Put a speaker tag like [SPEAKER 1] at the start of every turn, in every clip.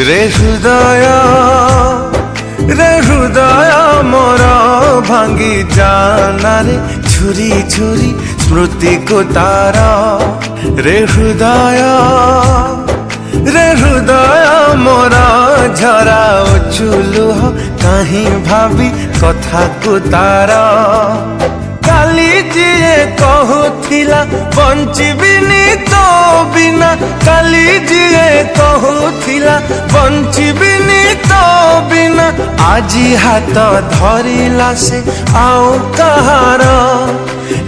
[SPEAKER 1] रे हृदय मोर भांगी जाना रे छुरी छुरी स्मृति को तार रे हृदय मोर झरा चुलुह कहीं भाभी कथा को तार काली जीए कहूथिला बंचिबिनी तो बिना काली जीए कहूथिला बंचिबिनी तो बिना आजी हाथ धरिला से आओ कहार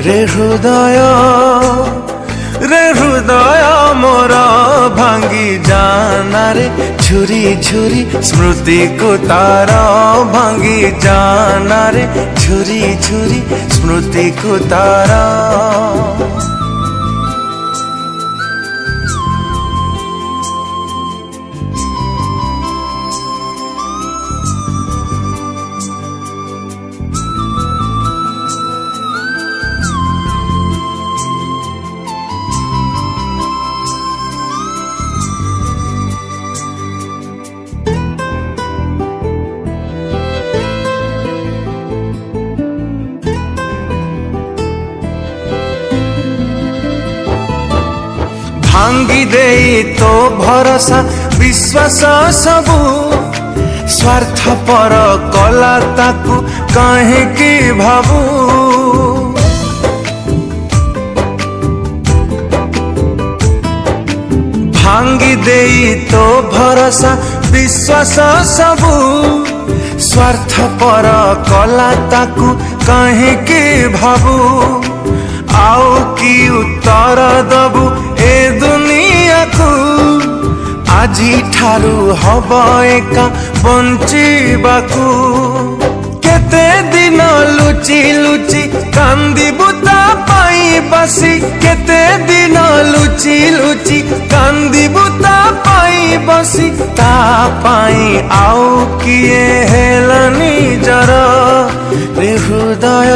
[SPEAKER 1] रे हृदय मोर भांगी जाना रे छुरी छुरी स्मृति को तार भांगी जाना रे छुरी छुरी स्मृति को तार भांगी दे तो भरोसा विश्वास सबू स्वार्थ पर कला ताकू कहीं की भाबू भांगी दे तो भरोसा विश्वास सबू स्वार्थ पर कला ताकू कहीं की भाबू आओ की उत्तर दबू ए दुनिया को आजी ठारू हब एका बंचिबाकू केते दिन लुचि लुचि कांदिबु ता पाई बसी केते दिन लुचि लुचि कांदिबु ता पाई बसी ता पाई आओ किए हेलनी जरा रे हृदय